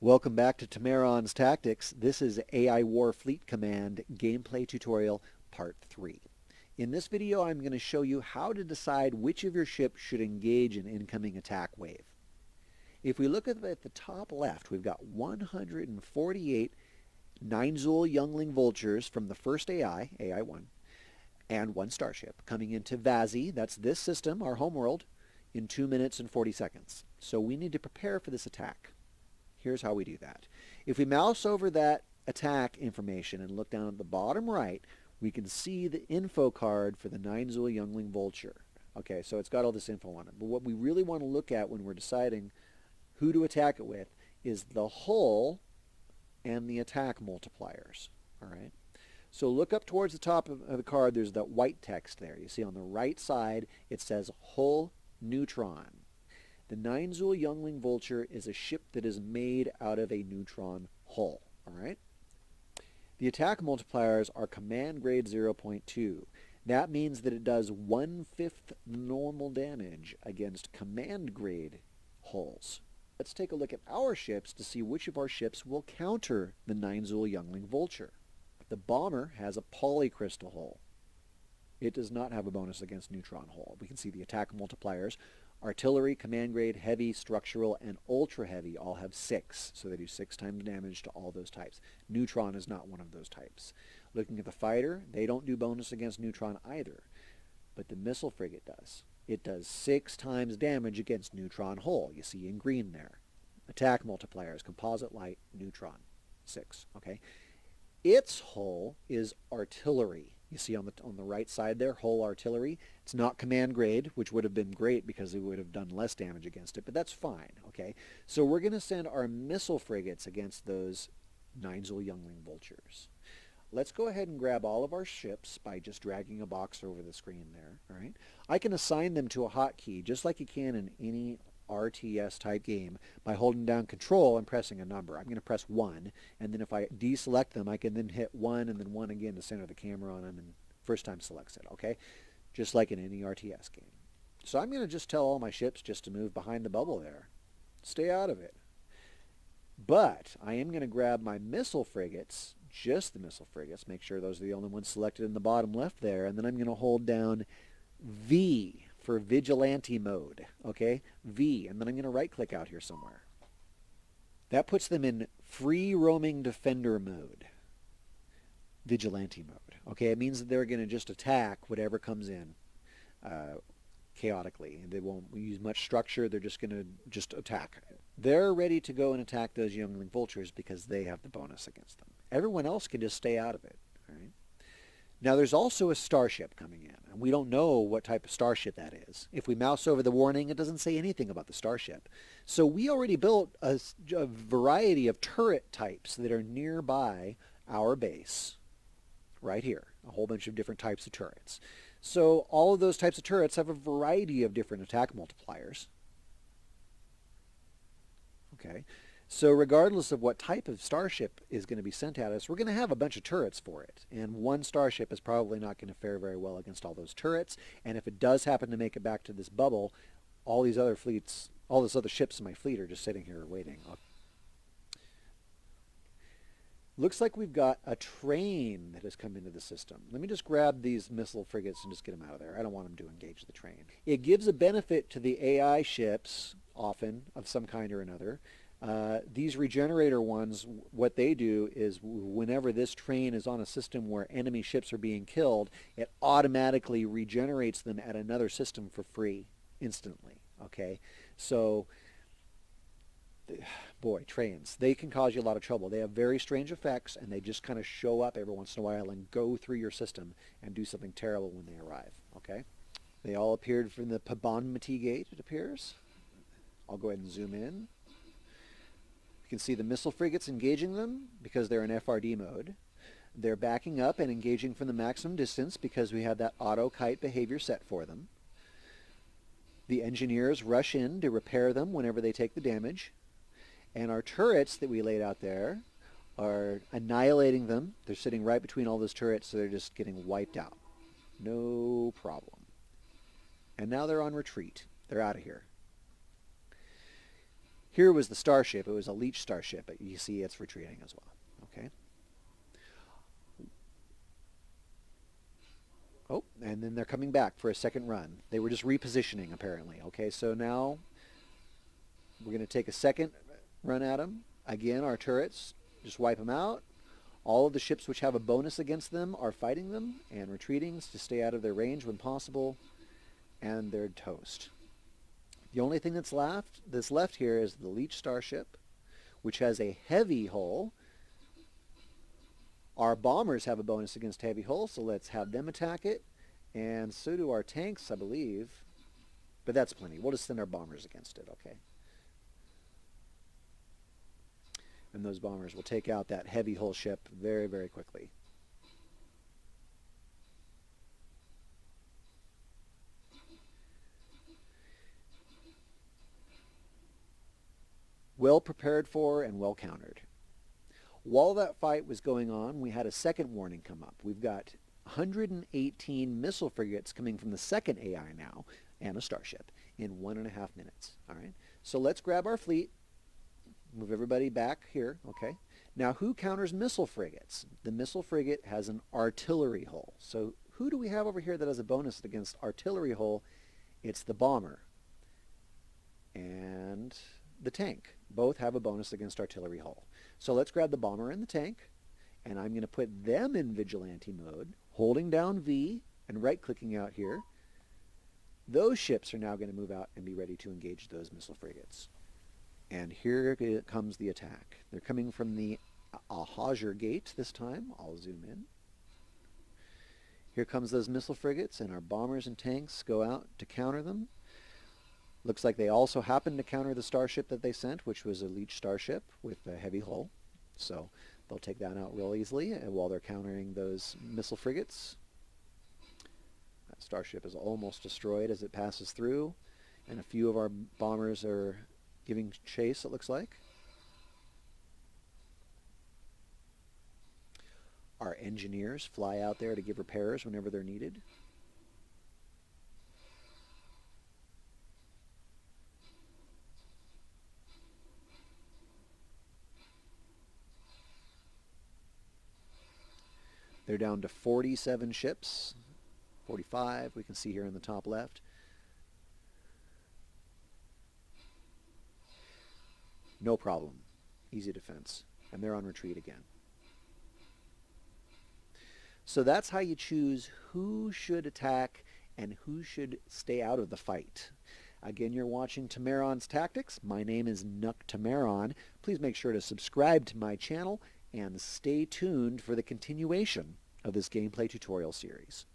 Welcome back to Temeron's Tactics. This is AI War Fleet Command Gameplay Tutorial Part 3. In this video, I'm going to show you how to decide which of your ships should engage an incoming attack wave. If we look at the top left, we've got 148 Nine-Zul Youngling Vultures from the first AI, AI-1, and one Starship coming into Vazi, that's this system, our homeworld, in 2 minutes and 40 seconds. So we need to prepare for this attack. Here's how we do that. If we mouse over that attack information and look down at the bottom right, we can see the info card for the Nine-Zul Youngling Vulture. Okay, so it's got all this info on it. But what we really want to look at when we're deciding who to attack it with is the hull and the attack multipliers. All right. So look up towards the top of the card. There's that white text there. You see on the right side it says hull neutron. The Nine-Zul Youngling Vulture is a ship that is made out of a neutron hull. All right. The attack multipliers are command grade 0.2. That means that it does 1/5 normal damage against command grade hulls. Let's take a look at our ships to see which of our ships will counter the Nine-Zul Youngling Vulture. The bomber has a polycrystal hull. It does not have a bonus against neutron hull. We can see the attack multipliers. Artillery, command grade, heavy, structural, and ultra heavy all have 6, so they do 6 times damage to all those types. Neutron is not one of those types. Looking at the fighter, they don't do bonus against neutron either, but the missile frigate does. It does 6 times damage against neutron hull. You see in green there. Attack multipliers, composite light, neutron, 6. Okay. Its hull is artillery. You see on the right side there, hull artillery. It's not command grade, which would have been great because it would have done less damage against it, but that's fine. Okay. So we're going to send our missile frigates against those Nine-Zul Youngling Vultures. Let's go ahead and grab all of our ships by just dragging a box over the screen there. All right. I can assign them to a hotkey just like you can in any RTS type game by holding down control and pressing a number. I'm going to press 1, and then if I deselect them, I can then hit 1 and then 1 again to center the camera on them, and first time selects it. Okay. Just like in any RTS game. So I'm going to just tell all my ships just to move behind the bubble there. Stay out of it. But I am going to grab my missile frigates, just the missile frigates, make sure those are the only ones selected in the bottom left there, and then I'm going to hold down V for vigilante mode, okay? V, and then I'm going to right-click out here somewhere. That puts them in free roaming defender mode, vigilante mode, okay? It means that they're going to just attack whatever comes in chaotically, and they won't use much structure. They're just going to just attack. They're ready to go and attack those youngling vultures because they have the bonus against them. Everyone else can just stay out of it. All right? Now there's also a starship coming in, and we don't know what type of starship that is. If we mouse over the warning, it doesn't say anything about the starship. So we already built a variety of turret types that are nearby our base, right here. A whole bunch of different types of turrets. So all of those types of turrets have a variety of different attack multipliers. Okay, so regardless of what type of starship is going to be sent at us, we're going to have a bunch of turrets for it. And one starship is probably not going to fare very well against all those turrets. And if it does happen to make it back to this bubble, all these other fleets, all those other ships in my fleet are just sitting here waiting. Looks like we've got a train that has come into the system. Let me just grab these missile frigates and just get them out of there. I don't want them to engage the train. It gives a benefit to the AI ships, often, of some kind or another. These regenerator ones, what they do is whenever this train is on a system where enemy ships are being killed, it automatically regenerates them at another system for free instantly. Okay, so boy, trains, they can cause you a lot of trouble. They have very strange effects, and they just kind of show up every once in a while and go through your system and do something terrible when they arrive. Okay, they all appeared from the Profanity gate, it appears. I'll go ahead and zoom in. You can see the missile frigates engaging them because they're in FRD mode. They're backing up and engaging from the maximum distance because we have that auto kite behavior set for them. The engineers rush in to repair them whenever they take the damage. And our turrets that we laid out there are annihilating them. They're sitting right between all those turrets, so they're just getting wiped out. No problem. And now they're on retreat. They're out of here. Here was the starship. It was a leech starship, but you see it's retreating as well. Okay. Oh, and then they're coming back for a second run. They were just repositioning, apparently. Okay, so now we're going to take a second run at them. Again, our turrets, just wipe them out. All of the ships which have a bonus against them are fighting them and retreating to stay out of their range when possible, and they're toast. The only thing that's left here is the leech starship, which has a heavy hull. Our bombers have a bonus against heavy hull, so let's have them attack it. And so do our tanks, I believe. But that's plenty. We'll just send our bombers against it, okay? And those bombers will take out that heavy hull ship very, very quickly. Well prepared for and well countered. While that fight was going on, we had a second warning come up. We've got 118 missile frigates coming from the second AI now, and a starship, in 1.5 minutes. All right. So let's grab our fleet, move everybody back here. Okay. Now, who counters missile frigates? The missile frigate has an artillery hull. So who do we have over here that has a bonus against artillery hull? It's the bomber and the tank. Both have a bonus against artillery hull. So let's grab the bomber and the tank, and I'm going to put them in vigilante mode, holding down V and right-clicking out here. Those ships are now going to move out and be ready to engage those missile frigates. And here comes the attack. They're coming from the Ahajr gate this time. I'll zoom in. Here comes those missile frigates, and our bombers and tanks go out to counter them. Looks like they also happened to counter the starship that they sent, which was a leech starship with a heavy hull. So they'll take that out real easily while they're countering those missile frigates. That starship is almost destroyed as it passes through, and a few of our bombers are giving chase, it looks like. Our engineers fly out there to give repairs whenever they're needed. They're down to 47 ships, 45 we can see here in the top left. No problem. Easy defense. And they're on retreat again. So that's how you choose who should attack and who should stay out of the fight. Again, you're watching Temeron's Tactics. My name is Temeron. Please make sure to subscribe to my channel and stay tuned for the continuation of this gameplay tutorial series.